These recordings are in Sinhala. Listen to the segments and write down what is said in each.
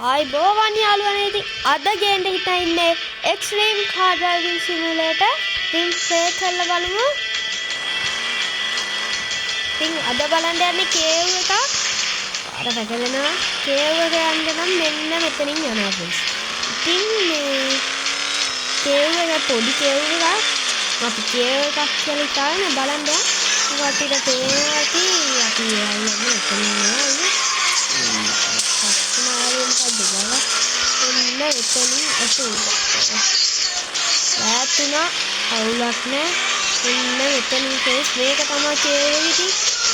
ආයිබෝවන් යාළුවනේ ඉතින් අද ගේන්න හිතා ඉන්නේ Extreme Car Driving Simulator. ඉතින් ප්ලේ කරලා බලමු. ඉතින් අද බලන්න යන්නේ කේව් එකක්. අර පැටලෙනවා. කේව් එක යන්න නම් මෙන්න මෙතනින් යනවා friends. ඉතින් මේ කේව් එක පොඩි කේව් එකක්. අපි කේව් එකක් කියලා හිතාගෙන බලන්න යන්න. වටිට පේනවා ඇති අපි යන්නේ මෙතනින් නේද? ඇතුණා අවුලක් නෑ ඉන්න මෙතනින් කේස් මේක තමයි කේව් එක.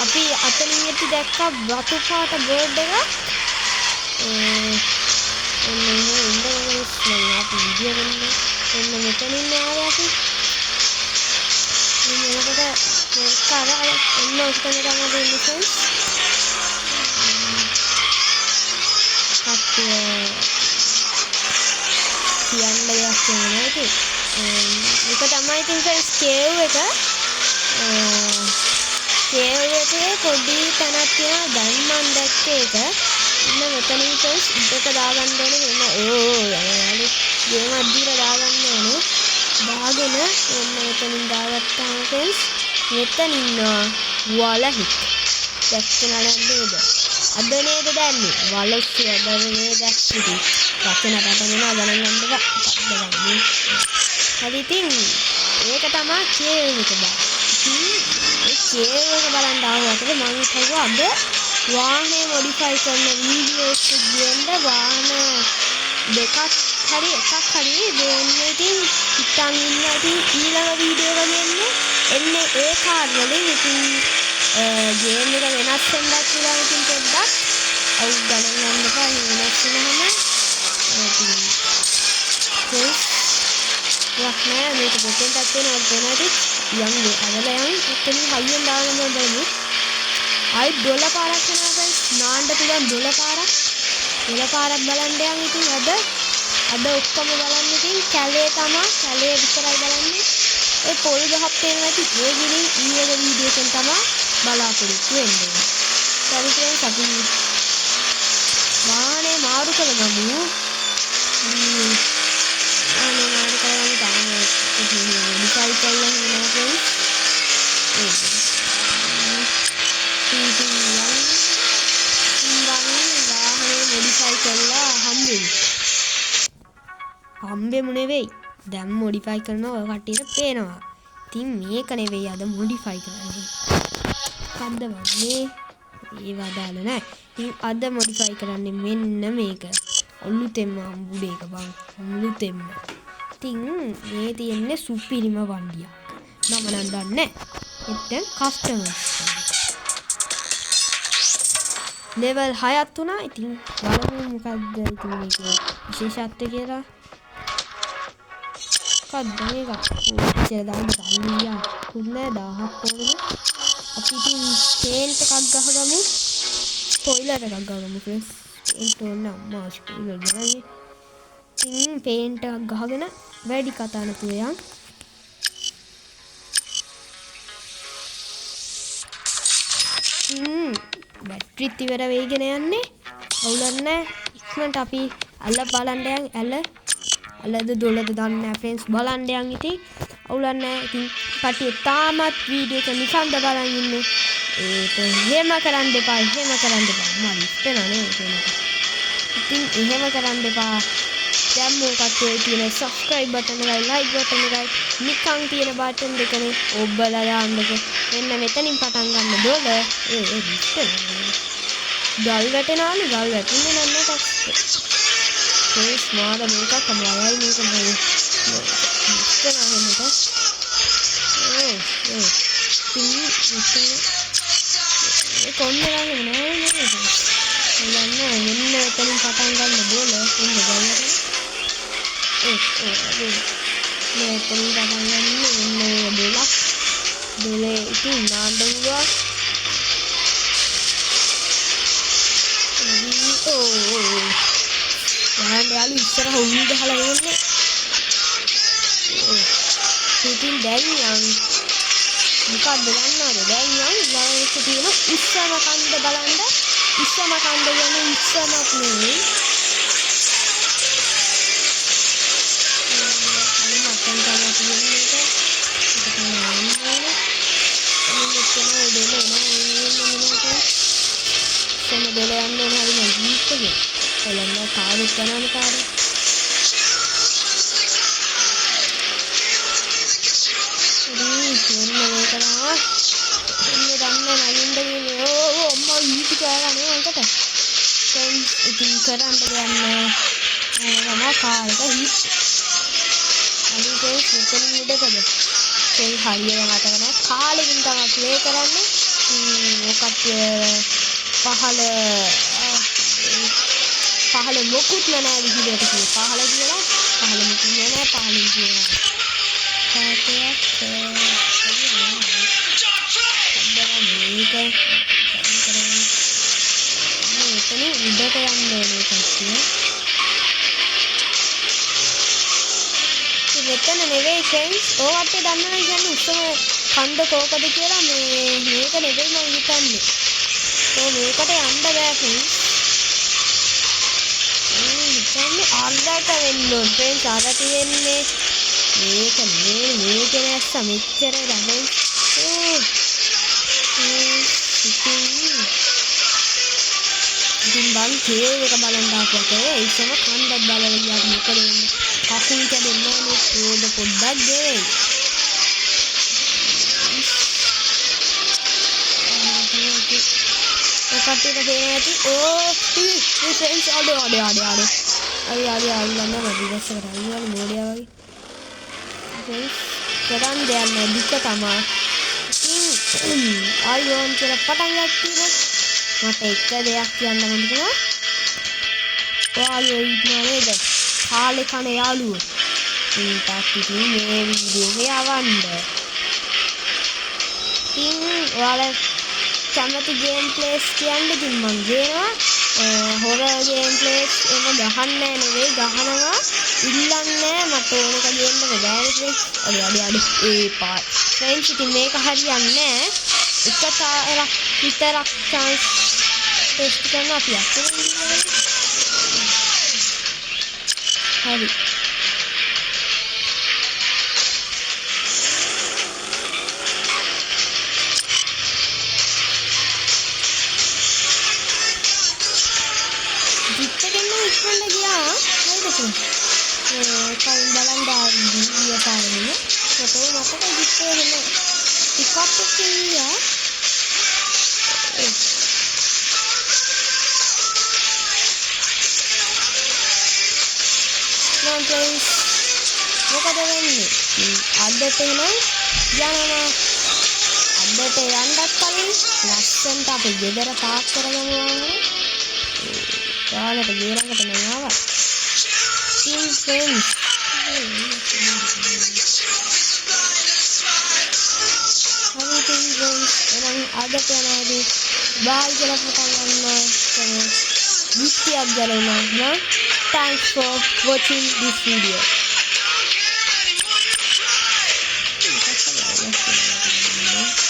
අපි අතනින් ඉති දැක්කා වතු පාට බෝඩ් එක. එන්න අපි විදිය ගන්න. එන්න මෙතනින් ආවේ අපි. මේකට කාර එන්න ඔතන තමයි දෙන්නේ friends. කියන්න දෙයක් නෑ ඉතින්. ඒක තමයි ඉතින් friends කේව් එක. කේව් එකේ පොඩි තැනක් තියෙනවා. දැන් මම දැක්කේ ඒක. ඉන්න මෙතනින් friends ඉතක දාගන්න ඕනේ මෙන්න. යාළුවනේ ගේම අද්දීලා දාගන්න ඕනේ. දාගෙන එන්න මෙතනින් දාගත්තාම friends මෙතන ඉන්නවා වලහික්. දැක්කේ නේද? අද නේද දැන්නේ වලස්සු අදනේ දැක්කේ. වචන රටනවා ගණන් ගන්න බෑ. හරි ඉතින් ඒක තමයි කේව් එක බා. ඉතින් ඒ කේව් එක බලන්න ආවට මම හිතුවා අද වාහනේ මොඩිෆයි කරන වීඩියෝ එකක් ගේන්න වාහන දෙකක් හරි එකක් හරි දෙන්න ඉතින් හිතන් ඉන්න ඉතින් ඊළඟ වීඩියෝ එක ගේන්නේ එන්නේ ඒ කාර් වලින් ඉතින් ගේම් එක වෙනස් වෙනවා කියලා ඉතින් පොඩ්ඩක් අවු ගණන් ගන්න බෑ වෙනස් වෙනවම යක් නෑ මේක පොතෙන් ටච් වෙනවා යන්නේ අදලා යන්නේ එතනින් හයියෙන් දාන්න මම බලමු. ආයි ඩොල පාරක් යනවා friends. නාන්න පුළුවන් ඩොල පාරක්. ඩොල පාරක් බලන්න යන් ඉතින් අද ඔක්කොම බලන්න ඉතින් කැලේ තමයි කැලේ විතරයි බලන්නේ. ඒ පොල් ගහක් පේනවා ඇති ඒ ගිනින් ඊයේ වීඩියෝ එකෙන් තමයි බලාපොරොත්තු වෙන්නේ. හරි friends අපි වාහනේ මාරු කරගමු. modify කරලා ඉන්නවා friends. modify කරලා හම්බෙමු නෙවෙයි. දැන් modify කරනවා ඔය කට්ටියට පේනවා. ඉතින් මේක නෙවෙයි අද modify කරන්නේ. කද්ද වගේ ඒ වදාල නෑ. ඉතින් අද modify කරන්නේ මෙන්න මේක. අලුතෙන්ම හම්බුනේ එක බං. අලුතෙන්ම. ඉතින් මේ තියෙන්නේ සුපිරිම වණ්ඩියක්. මම නම් දන්නේ නැහැ. කස්ටමර්ස්. ලෙවල් 6ක් තුනා. ඉතින් බලමු මොකද්ද ඉතින් මේකේ විශේෂත්වය කියලා. මොකද්ද මේක? ඉතින් දාන්න ගල්ලියා. කුන්නේ 1000ක් ඕනද? අපි ඉතින් පේන්ට් එකක් ගහගමු. ස්පොයිලර් එකක් ගහගමු friends. පේන්ට් ඕන අම්මා ස්පොයිලර් ගහන්නේ. ඉතින් පේන්ට් එකක් ගහගෙන වැඩි කතා නැතුව යන්. බැටරිත් ඉවර වෙයිගෙන යන්නේ. අවුලක් නැහැ. ඉක්මනට අපි අල්ල බලන්න යන්. අල්ලද දොලද දන්නේ නැහැ friends. බලන්න යන් ඉතින්. අවුලක් නැහැ. ඉතින් කට්ටිය තාමත් වීඩියෝ එක නිකන්ද බලන් ඉන්නේ. ඒක එහෙම කරන්න එපා. මම හිතනවා නේද ඉතින් එහෙම කරන්න එපා. දැන් මොකක්ද තියෙන subscribe button එකයි like button එකයි නිකන් තියෙන button දෙකනේ ඔබලා දාන්නකො. එන්න මෙතනින් පටන් ගන්න දොල. ගල් වැටෙනවානේ. ගල් වැටෙන්නේ නැහැ ටක්ස්. ඒ ස්මාර්ට් මේකක් තමයි මේක මේ. ඉස්සරහට. ඒ කොන්නේ නෑ නේද? මෙන්න එතනින් පටන් ගන්න දොල. එන්න ගල්වට. මේ එතනින් පටන් ගන්න එන්න දොලක්. දොලේ ඉතින් නාන්න පුළුවන්. යාළුවෝ ඉස්සරහ උල්ලි ගහලා එන්නේ. ඉතින් දැන් යන් මොකක්ද ගන්නවද? දැන් යන් ලායක තියෙන උස්සම කන්ද බලන්න. උස්සම කන්ද කියන්නේ උස්සමක් නෙවෙයි. ඉතින් කරන්න ගන්න තමයි කාලෙක හිස් අනිත් මෙතන මුඩකද ඒ හරියට මතක නැහැ කාලෙකින් තමයි ප්ලේ කරන්නේ මොකක්ද පහල මොකුත් නැහැ විදිහට පහල කියලා පහල මොකුත් නැහැ පහලින් කියලා උඩට යන්න ඕනේ කට්ටිය. මෙතන නෙවෙයි ෆ්‍රෙන්ඩ්ස්. ඔයාට දන්නවද කියන්නේ උස්සම කන්ද කෝකද කියලා මේක නෙවෙයි මම හිතන්නේ. මේකට යන්න බෑ ෆ්‍රෙන්ඩ්ස්. හිතන්නේ අල්ලට වෙන්න ඕනේ ෆ්‍රෙන්ඩ්ස්. අර තියෙන්නේ මේක නෙවෙයි මේක නැස්ස මෙච්චර දැන් ඉතින් බං කේව් එක බලන්න ආපුවට ඒසම කන්දක් බලලා ගියාට මොකද වෙන්නේ කකුල් කැඩෙන්නේ නැහැ නේ පොඩ්ඩක් ගෙවෙයි ඔකටට පේන ඇති මේ ෆ්‍රෙන්ඩ්ස් අඩේ අල්ලන්න මදි දැස්සකට අල්ලන්න මොඩියා වගේ ෆ්‍රෙන්ඩ්ස් කරන් දෙයක් නෑ දුක තමයි ඉතින් ආයෝන් කියලා පටන් ගත්තා මට එක දෙයක් කියන්න මොකද ඔයාලෝ ඉන්නවා නේද කාලේ කන යාළුවෝ ඊටත් ඉතින් මේ වීඩියෝ එක යවන්න ඉතින් ඔයාලා කැමති ගේම් ප්ලේස් කියන්න ඉතින් මම ගේනවා හොරර් ගේම් ප්ලේස් එම ගහන්නේ නෙවෙයි ගහනවා ඉල්ලන්නේ මට ඕනක ගේන්න බෑනේ අඩේ ඒ පාට් ෆ්‍රෙන්ඩ්ස් ඉතින් මේක හරියන්නේ නැහැ එක තාරක් විතරක් chance ටෙස්ට් කරන්න අපි හරි ජිත්තෙන්න ඉක්මනට ගියා නේද කලින් බලන් දාන්නේ ගියා පාරේ ෆොටෝ මතක ජිත්තේ වෙන ටිකක් කියා फ्रेंड्स මොකද වෙන්නේ අදට එන යනවා අදට යන්නත් කලින් ලස්සන්ට අපි ගෙදර පාක් කරගමු යාළුවට ගේරකට මම ආවා ටීම් ෆ්‍රෙන්ඩ්ස් හරි ටීම් ෆ්‍රෙන්ඩ්ස් එහෙනම් අදට යනවාදී බායි කියලා පටන් ගන්න විත්තියක් ගලවනවා Thanks for watching this video.